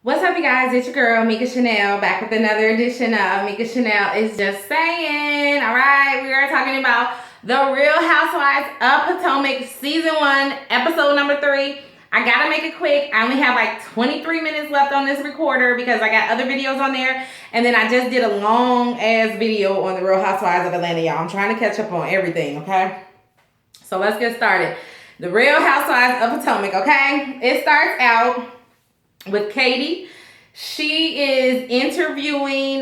What's up, you guys? It's your girl, Mika Chanel, back with another edition of Mika Chanel is Just Saying. All right, we are talking about The Real Housewives of Potomac, Season 1, Episode number 3. I gotta make it quick. I only have like 23 minutes left on this recorder because I got other videos on there. And then I just did a long-ass video on The Real Housewives of Atlanta, y'all. I'm trying to catch up on everything, okay? So let's get started. The Real Housewives of Potomac, okay? It starts out with Katie. She is interviewing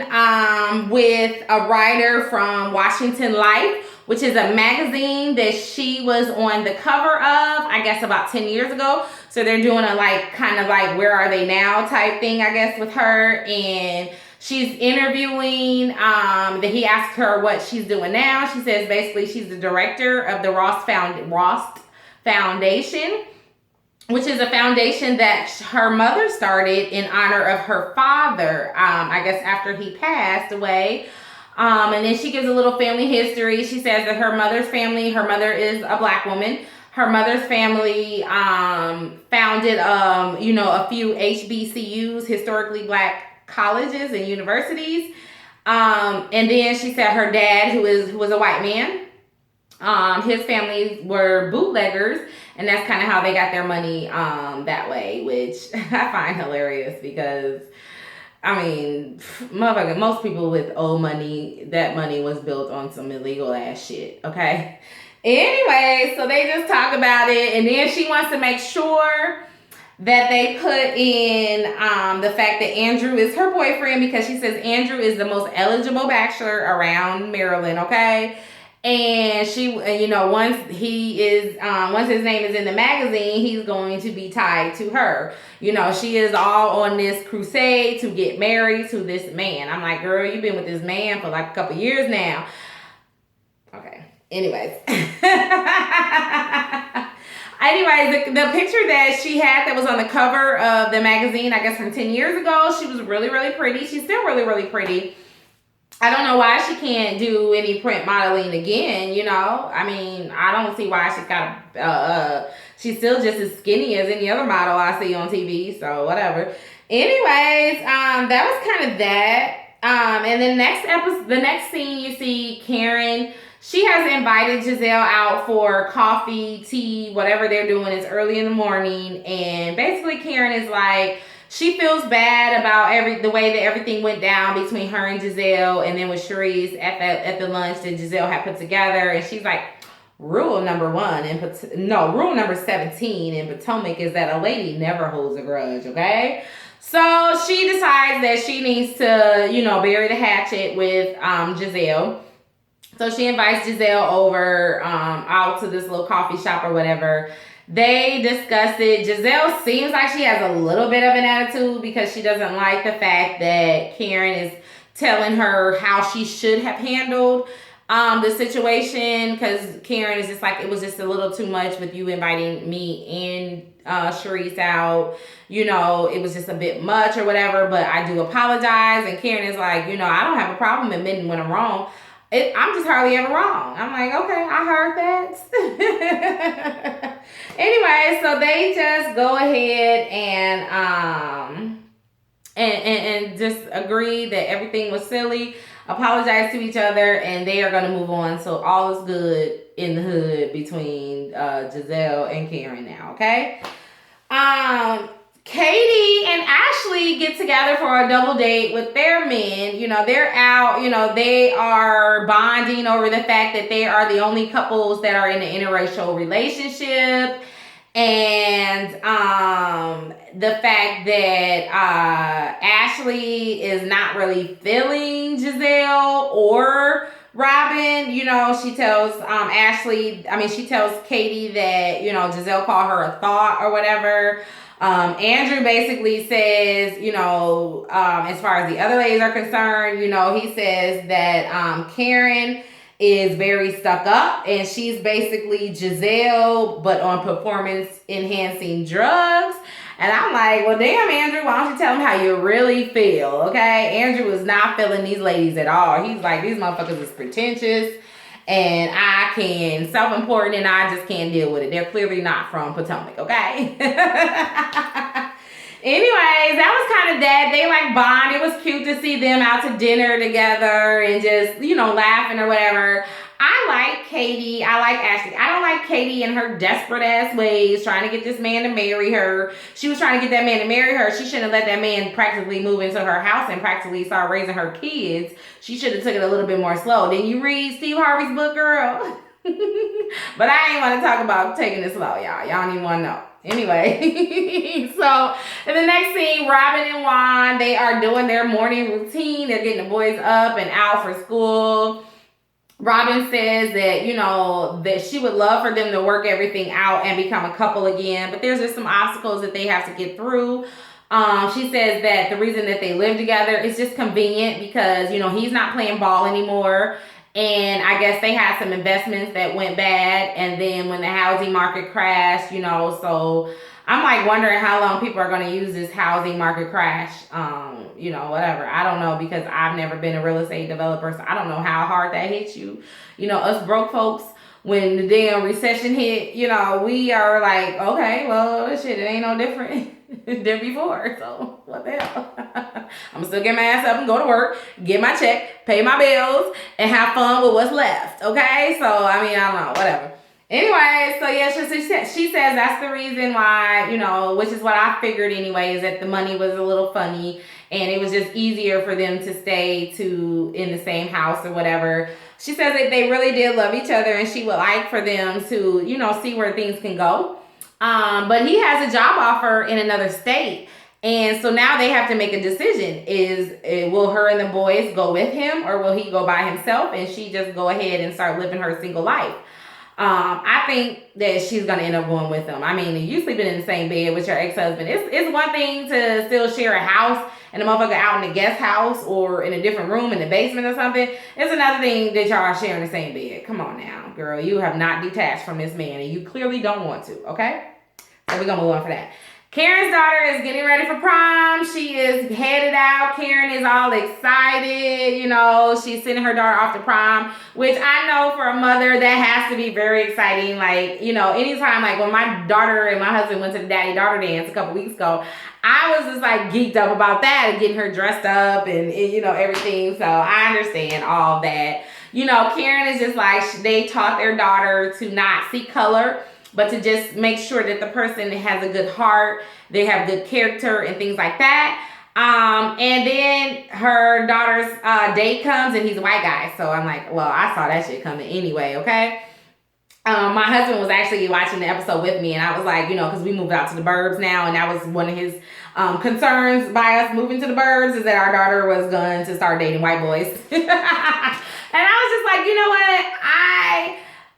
with a writer from Washington Life, which is a magazine that she was on the cover of, I guess about 10 years ago. So they're doing a kind of where are they now type thing, I guess, with her. And she's interviewing, he asked her what she's doing now. She says basically she's the director of the Rost Foundation, which is a foundation that her mother started in honor of her father, I guess after he passed away. And then she gives a little family history. She says that her mother is a black woman. Her mother's family founded, a few HBCUs, historically black colleges and universities. And then she said her dad, who was a white man, his family were bootleggers, and that's kind of how they got their money that way, which I find hilarious because, I mean, motherfucker, most people with old money, that money was built on some illegal ass shit, okay? Anyway, so they just talk about it, and then she wants to make sure that they put in the fact that Andrew is her boyfriend, because she says Andrew is the most eligible bachelor around Maryland, okay? And she, once his name is in the magazine, he's going to be tied to her. She is all on this crusade to get married to this man. I'm like, girl, you've been with this man for like a couple years now. Okay. Anyways. The picture that she had that was on the cover of the magazine, I guess from 10 years ago, she was really, really pretty. She's still really, really pretty. I don't know why she can't do any print modeling again, I mean, I don't see why she's got she's still just as skinny as any other model I see on TV, so whatever. Anyways, that was kind of that. And the next scene you see Karen. She has invited Giselle out for coffee, tea, whatever they're doing. It's early in the morning, and basically Karen is like, she feels bad about the way that everything went down between her and Giselle, and then with Charisse at the lunch that Giselle had put together. And she's like, rule number 17 in Potomac is that a lady never holds a grudge, okay? So she decides that she needs to, bury the hatchet with Giselle. So she invites Giselle over out to this little coffee shop or whatever. They discuss it. Giselle seems like she has a little bit of an attitude because she doesn't like the fact that Karen is telling her how she should have handled the situation, because Karen is just like, it was just a little too much with you inviting me and Charisse out. It was just a bit much or whatever, but I do apologize. And Karen is like, I don't have a problem admitting when I'm wrong. I'm just hardly ever wrong. I'm like, okay, I heard that. Anyway, so they just go ahead and just agree that everything was silly, apologize to each other, and they are going to move on. So all is good in the hood between Giselle and Karen now, okay? Katie and Ashley get together for a double date with their men. They're out, they are bonding over the fact that they are the only couples that are in an interracial relationship. And the fact that Ashley is not really feeling Giselle or Robin. She tells she tells Katie that, Giselle called her a thought or whatever. Andrew basically says, as far as the other ladies are concerned, he says that Karen is very stuck up, and she's basically Giselle, but on performance-enhancing drugs. And I'm like, well, damn, Andrew, why don't you tell them how you really feel, okay? Andrew is not feeling these ladies at all. He's like, these motherfuckers is pretentious, and I can self-important, and I just can't deal with it. They're clearly not from Potomac, okay? Anyways, that was kind of that. They like bond. It was cute to see them out to dinner together and just, laughing or whatever. I like Katie. I like Ashley. I don't like Katie in her desperate ass ways, trying to get this man to marry her. She was trying to get that man to marry her. She shouldn't have let that man practically move into her house and practically start raising her kids. She should have took it a little bit more slow. Didn't you read Steve Harvey's book, girl? But I ain't want to talk about taking it slow, y'all. Y'all don't even want to know. Anyway, so in the next scene, Robin and Juan, they are doing their morning routine. They're getting the boys up and out for school. Robin says that, that she would love for them to work everything out and become a couple again, but there's just some obstacles that they have to get through. She says that the reason that they live together is just convenient because, he's not playing ball anymore. And I guess they had some investments that went bad. And then when the housing market crashed, so I'm like wondering how long people are going to use this housing market crash. Whatever. I don't know because I've never been a real estate developer. So I don't know how hard that hits you. Us broke folks, when the damn recession hit, we are like, okay, well, shit, it ain't no different than before. So what the hell? I'm still get my ass up and go to work, get my check, pay my bills, and have fun with what's left. Okay? So, I don't know, whatever. Anyway, so yeah, she says that's the reason why, which is what I figured anyway, is that the money was a little funny and it was just easier for them to stay in the same house or whatever. She says that they really did love each other and she would like for them to, see where things can go. But he has a job offer in another state. And so now they have to make a decision. Will her and the boys go with him or will he go by himself and she just go ahead and start living her single life? I think that she's going to end up going with him. You sleeping in the same bed with your ex-husband. It's one thing to still share a house and a motherfucker out in the guest house or in a different room in the basement or something. It's another thing that y'all are sharing the same bed. Come on now, girl. You have not detached from this man and you clearly don't want to, okay? So we're going to move on for that. Karen's daughter is getting ready for prom. She is headed out. Karen is all excited. She's sending her daughter off to prom, which I know for a mother, that has to be very exciting. Like, anytime, like when my daughter and my husband went to the daddy-daughter dance a couple weeks ago, I was just like geeked up about that and getting her dressed up and everything. So I understand all that. Karen is just like, they taught their daughter to not see color, but to just make sure that the person has a good heart, they have good character and things like that. And then her daughter's date comes and he's a white guy. So I'm like, well, I saw that shit coming anyway, okay? My husband was actually watching the episode with me and I was like, because we moved out to the burbs now and that was one of his concerns by us moving to the burbs is that our daughter was going to start dating white boys. And I was just like, you know what?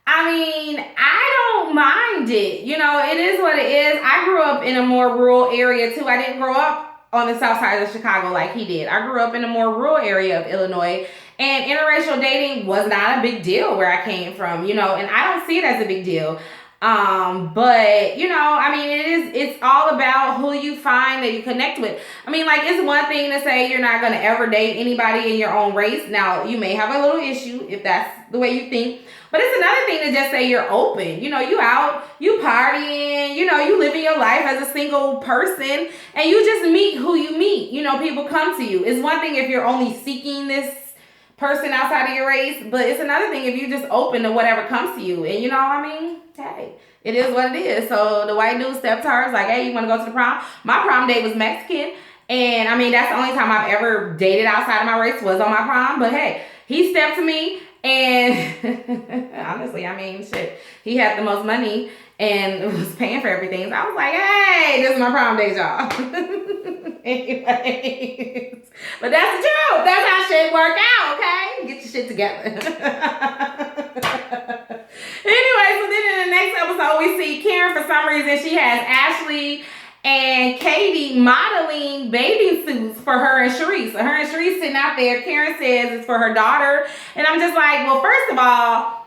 I don't mind it. It is what it is. I grew up in a more rural area too. I didn't grow up on the south side of Chicago like he did. I grew up in a more rural area of Illinois and interracial dating was not a big deal where I came from, and I don't see it as a big deal. But it's all about who you find that you connect with. It's one thing to say you're not going to ever date anybody in your own race. Now, you may have a little issue if that's the way you think. But it's another thing to just say you're open. You out, you partying, you living your life as a single person and you just meet who you meet. People come to you. It's one thing if you're only seeking this person outside of your race, but it's another thing if you're just open to whatever comes to you. And hey, it is what it is. So the white dude stepped to her, was like, hey, you want to go to the prom? My prom date was Mexican. And that's the only time I've ever dated outside of my race was on my prom. But hey, he stepped to me. And honestly, shit, he had the most money and was paying for everything. So I was like, hey, this is my prom date, y'all. Anyways, but that's the truth. That's how shit work out, okay? Get your shit together. Anyway, so then in the next episode, we see Karen, for some reason, she has Ashley and Katie modeling bathing suits for her and Sharice. So her and Sharice sitting out there. Karen says it's for her daughter. And I'm just like, well, first of all,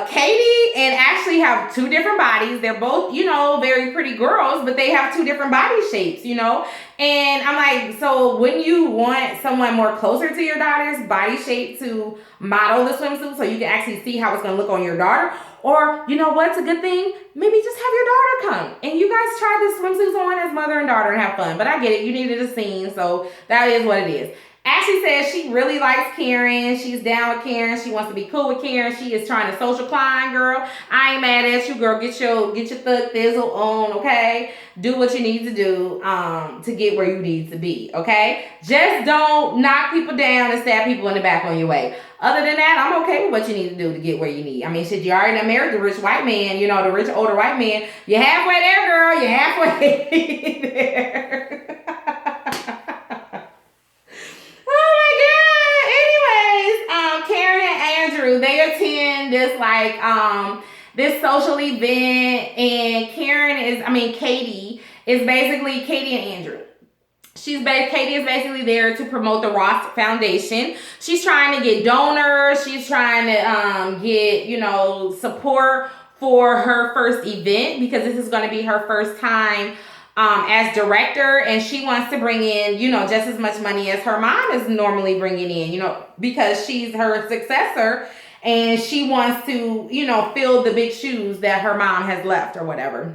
Katie and Ashley have two different bodies. They're both, very pretty girls, but they have two different body shapes, And I'm like, so wouldn't you want someone more closer to your daughter's body shape to model the swimsuit so you can actually see how it's going to look on your daughter? Or, what's a good thing? maybe just have your daughter come and you guys try this swimsuits on as mother and daughter and have fun. But I get it. You needed a scene, so that is what it is. Ashley says she really likes Karen. She's down with Karen. She wants to be cool with Karen. She is trying to social climb, girl. I ain't mad at you, girl. Get your thug thizzle on, okay? Do what you need to do to get where you need to be, okay? Just don't knock people down and stab people in the back on your way. Other than that, I'm okay with what you need to do to get where you need. I mean, shit, you already done married the rich white man, you know, the rich older white man. You're halfway there, girl. You're halfway there. They attend this this social event, and Katie is basically Katie and Andrew. Katie is basically there to promote the Ross Foundation. She's trying to get donors. She's trying to get, you know, support for her first event because this is going to be her first time as director, and she wants to bring in, you know, just as much money as her mom is normally bringing in, you know, because she's her successor and she wants to, you know, fill the big shoes that her mom has left or whatever.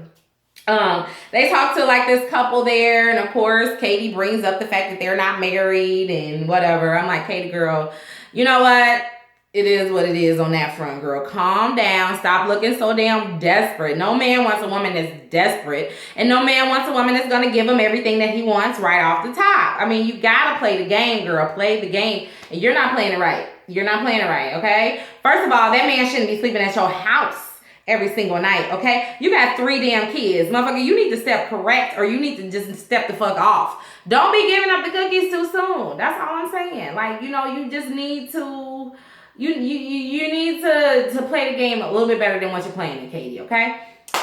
They talk to like this couple there, and of course Katie brings up the fact that they're not married and whatever. I'm like, Katie girl, you know what? It is what it is on that front, girl. Calm down. Stop looking so damn desperate. No man wants a woman that's desperate. And no man wants a woman that's going to give him everything that he wants right off the top. I mean, you got to play the game, girl. Play the game. And you're not playing it right. You're not playing it right, okay? First of all, that man shouldn't be sleeping at your house every single night, okay? You got 3 damn kids. Motherfucker, you need to step correct, or you need to just step the fuck off. Don't be giving up the cookies too soon. That's all I'm saying. Like, you know, you just need to... You need to play the game a little bit better than what you're playing, Katie, okay?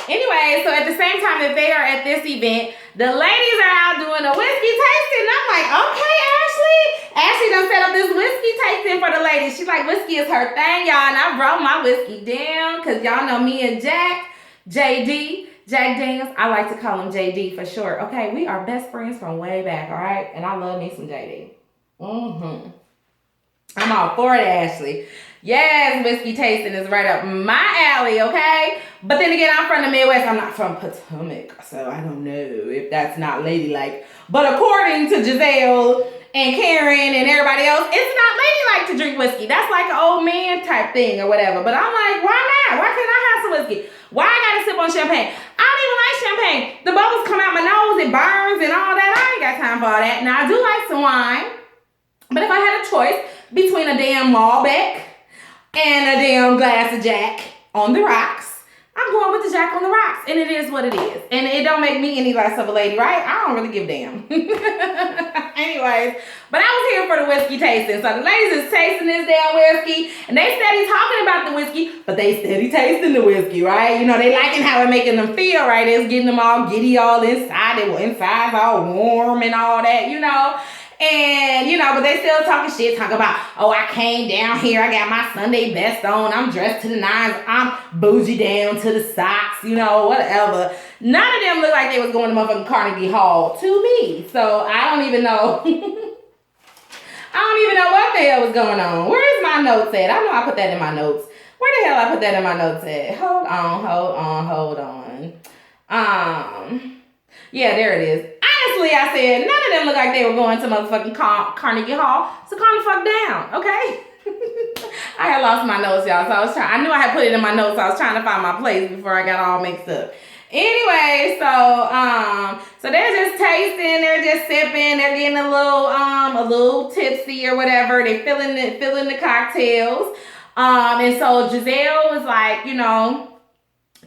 Anyway, so at the same time that they are at this event, the ladies are out doing a whiskey tasting. And I'm like, okay, Ashley. Ashley done set up this whiskey tasting for the ladies. She's like, whiskey is her thing, y'all. And I brought my whiskey down because y'all know me and Jack Daniels. I like to call him JD for short. Okay, we are best friends from way back, all right? And I love me some JD. I'm all for it, Ashley. Yes, whiskey tasting is right up my alley, okay? But then again, I'm from the Midwest. I'm not from Potomac, so I don't know if that's not ladylike. But according to Giselle and Karen and everybody else, it's not ladylike to drink whiskey. That's like an old man type thing or whatever. But I'm like, why not? Why can't I have some whiskey? Why I gotta sip on champagne? I don't even like champagne. The bubbles come out my nose, it burns and all that. I ain't got time for all that. Now, I do like some wine. But if I had a choice between a damn Malbec and a damn glass of Jack on the rocks, I'm going with the Jack on the rocks. And it is what it is. And it don't make me any less of a lady, right? I don't really give a damn. Anyways, but I was here for the whiskey tasting. So the ladies is tasting this damn whiskey. And they steady talking about the whiskey, but they steady tasting the whiskey, right? You know, they liking how it making them feel, right? It's getting them all giddy all inside. Inside's all warm and all that, you know. And, you know, but they still talking shit, talking about, oh, I came down here, I got my Sunday best on, I'm dressed to the nines, I'm bougie down to the socks, you know, whatever. None of them look like they was going to motherfucking Carnegie Hall to me. So I don't even know. I don't even know what the hell was going on. Where's my notes at? I know I put that in my notes. Where the hell I put that in my notes at? Hold on. Yeah, there it is. Honestly, I said, none of them look like they were going to motherfucking Carnegie Hall. So calm the fuck down, okay? I had lost my notes, y'all. So I knew I had put it in my notes. So I was trying to find my place before I got all mixed up. Anyway, so they're just tasting, they're just sipping, they're getting a little tipsy or whatever. They filling the cocktails. And so Giselle was like, you know,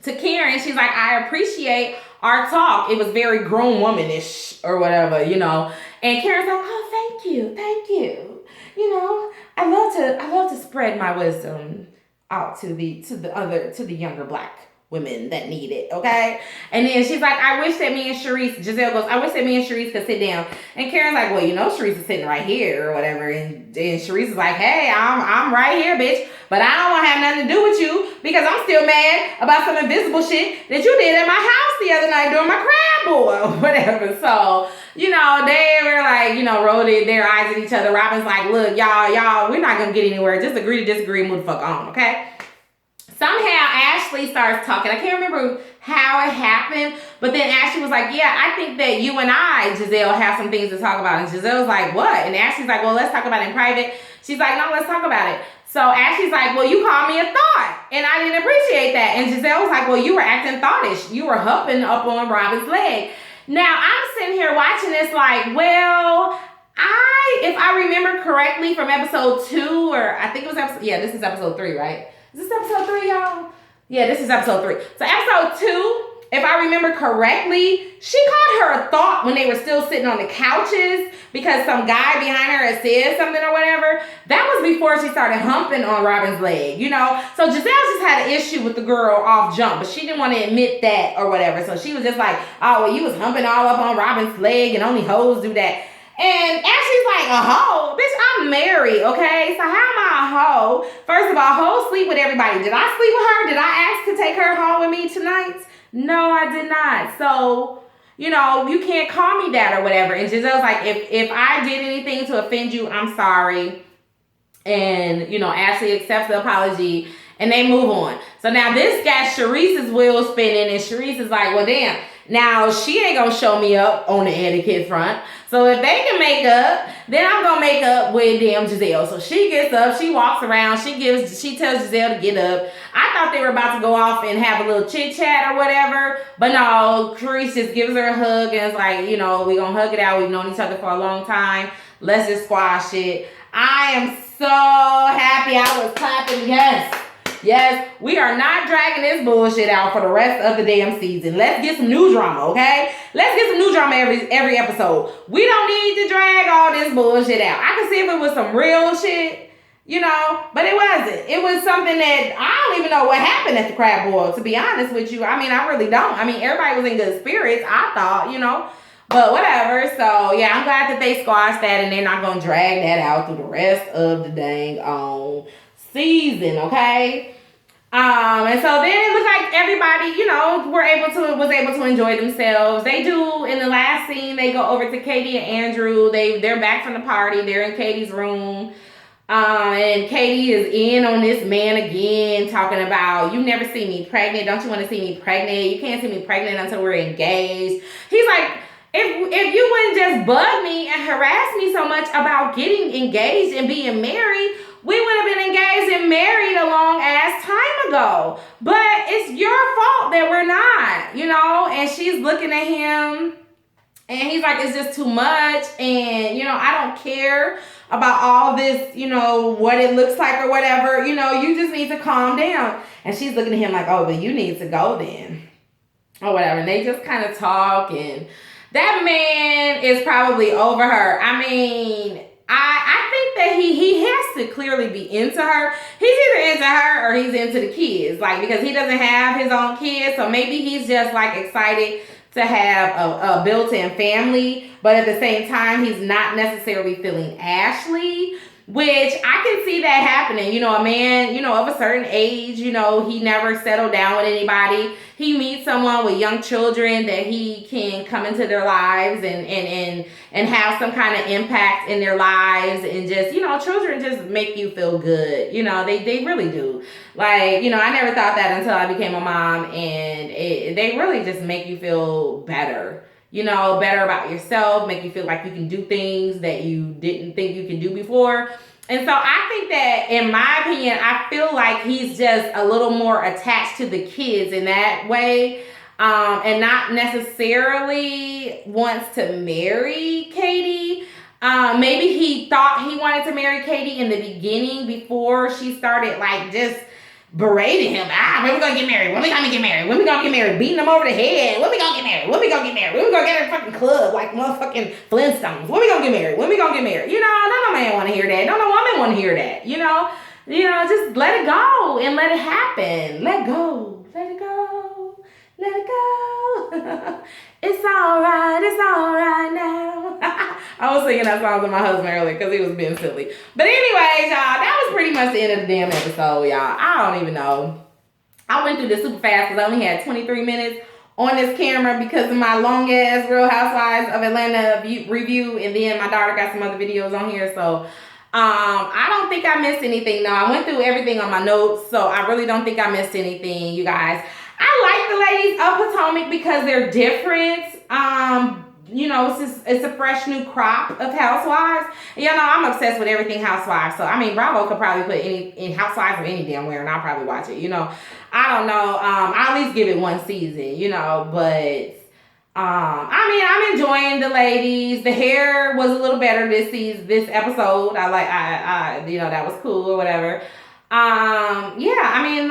to Karen, she's like, I appreciate our talk. It was very grown womanish or whatever, you know. And Karen's like, oh, thank you. You know, I love to spread my wisdom out to the younger Black women that need it, okay? And then she's like, I wish that me and Sharice, Giselle goes, I wish that me and Sharice could sit down. And Karen's like, well, you know, Sharice is sitting right here or whatever. And Sharice is like, hey, I'm right here, bitch. But I don't want to have nothing to do with you because I'm still mad about some invisible shit that you did at my house the other night during my crab boil or whatever. So, you know, they were like, you know, rolled their eyes at each other. Robin's like, look, y'all, we're not going to get anywhere. Just agree to disagree and move the fuck on, okay? somehow Ashley starts talking. I can't remember how it happened, but then Ashley was like, yeah, I think that you and I, Giselle, have some things to talk about. And Giselle's like, what? And Ashley's like, well, let's talk about it in private. She's like, no, let's talk about it. So Ashley's like, well, you called me a thought, and I didn't appreciate that. And Giselle was like, well, you were acting thoughtish. You were humping up on Robin's leg. Now, I'm sitting here watching this like, well, if I remember correctly from episode 2, or I think it was this is episode 3, right? Is this episode 3, y'all? Yeah, this is episode 3. So episode 2, if I remember correctly, she called her a thought when they were still sitting on the couches because some guy behind her had said something or whatever. That was before she started humping on Robin's leg, you know? So Giselle just had an issue with the girl off jump, but she didn't want to admit that or whatever. So she was just like, oh, well, you was humping all up on Robin's leg and only hoes do that. And Ashley's like, a hoe? Bitch, I'm married, okay? So how am I a hoe? First of all, hoes sleep with everybody. Did I sleep with her? Did I ask to take her home with me tonight? No, I did not. So, you know, you can't call me that or whatever. And Giselle's like, if I did anything to offend you, I'm sorry. And, you know, Ashley accepts the apology and they move on. So now this got Sharice's wheels spinning, and Sharice is like, well, damn. Now, she ain't gonna show me up on the etiquette front. So if they can make up, then I'm gonna make up with damn Giselle. So she gets up, she walks around, she tells Giselle to get up. I thought they were about to go off and have a little chit chat or whatever. But no, Sharice just gives her a hug and is like, you know, we gonna hug it out. We've known each other for a long time. Let's just squash it. I am so happy. I was clapping, yes. Yes, we are not dragging this bullshit out for the rest of the damn season. Let's get some new drama, okay? Let's get some new drama every episode. We don't need to drag all this bullshit out. I could see if it was some real shit, you know, but it wasn't. It was something that I don't even know what happened at the crab boil, to be honest with you. I mean, I really don't. I mean, everybody was in good spirits, I thought, you know, but whatever. So, yeah, I'm glad that they squashed that and they're not going to drag that out through the rest of the dang season, okay? And so then it looked like everybody, you know, was able to enjoy themselves. They do, in the last scene, they go over to Katie and Andrew. They're back from the party. They're in Katie's room. And Katie is in on this man again, talking about, you never see me pregnant. Don't you want to see me pregnant? You can't see me pregnant until we're engaged. He's like, if you wouldn't just bug me and harass me so much about getting engaged and being married, we would have been engaged and married a long ass time ago. But it's your fault that we're not, you know? And she's looking at him and he's like, it's just too much. And, you know, I don't care about all this, you know, what it looks like or whatever. You know, you just need to calm down. And she's looking at him like, oh, but you need to go then. Or whatever. And they just kind of talk, and that man is probably over her. I mean, I think that he has to clearly be into her. He's either into her or he's into the kids. Like, because he doesn't have his own kids. So maybe he's just like excited to have a built-in family. But at the same time, he's not necessarily feeling Ashley. Which I can see that happening. You know, a man, you know, of a certain age, you know, he never settled down with anybody. He meets someone with young children that he can come into their lives and have some kind of impact in their lives. And just, you know, children just make you feel good. You know, they really do. Like, you know, I never thought that until I became a mom, and they really just make you feel better. You know, better about yourself, make you feel like you can do things that you didn't think you can do before. And so I think that, in my opinion, I feel like he's just a little more attached to the kids in that way, and not necessarily wants to marry Katie. Maybe he thought he wanted to marry Katie in the beginning before she started like just berating him. When we gonna get married? When we gonna get married? When we gonna get married? Beating him over the head. When we gonna get married? When we gonna get married? When we gonna get in a fucking club like motherfucking Flintstones? When we gonna get married? When we gonna get married? You know, no man want to hear that. No woman want to hear that. You know, just let it go and let it happen. Let go. Let it go. Let it go. It's all right now. I was singing that song to my husband earlier because he was being silly. But anyways, y'all, that was pretty much the end of the damn episode, y'all. I don't even know. I went through this super fast because I only had 23 minutes on this camera because of my long-ass Real Housewives of Atlanta review. And then my daughter got some other videos on here. So I don't think I missed anything. No, I went through everything on my notes, so I really don't think I missed anything, you guys. I like the ladies of Potomac because they're different. It's a fresh new crop of housewives. You know, I'm obsessed with everything housewives. So I mean, Bravo could probably put any in housewives or any damn where, and I'll probably watch it. You know, I don't know. I'll at least give it one season. You know, but I'm enjoying the ladies. The hair was a little better this episode. That was cool or whatever.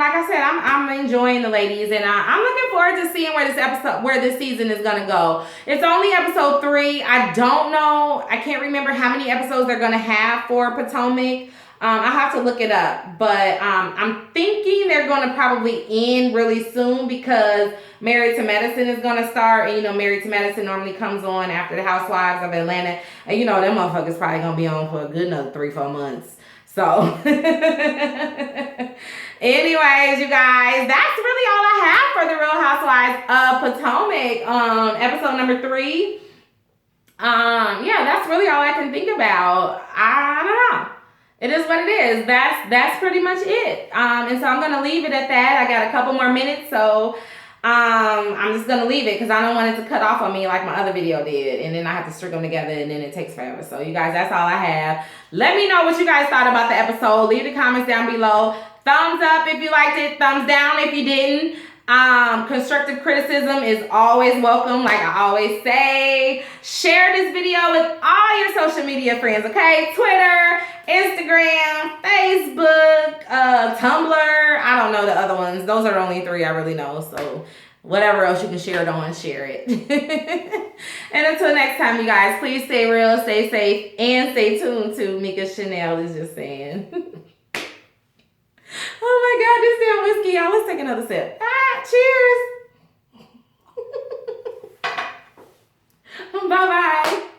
Like I said, I'm enjoying the ladies, and I'm looking forward to seeing where this season is gonna go. It's only episode 3. I don't know. I can't remember how many episodes they're gonna have for Potomac. I have to look it up, but I'm thinking they're going to probably end really soon because Married to Medicine is going to start. And, you know, Married to Medicine normally comes on after the Housewives of Atlanta. And, you know, them motherfuckers probably going to be on for a good another 3-4 months. So, anyways, you guys, that's really all I have for the Real Housewives of Potomac. Episode number 3. That's really all I can think about. I don't know. It is what it is. That's pretty much it. And so I'm going to leave it at that. I got a couple more minutes, so I'm just going to leave it because I don't want it to cut off on me like my other video did. And then I have to string them together, and then it takes forever. So, you guys, that's all I have. Let me know what you guys thought about the episode. Leave the comments down below. Thumbs up if you liked it. Thumbs down if you didn't. Constructive criticism is always welcome, like I always say. Share this video with all your social media friends, okay? Twitter, Instagram, Facebook, Tumblr. I don't know the other ones. Those are the only 3 I really know. So whatever else you can share it on, share it. And until next time, you guys, please stay real, stay safe, and stay tuned to Mika Chanel is just saying. Oh my God, this damn whiskey, y'all. Let's take another sip. Cheers. Bye-bye.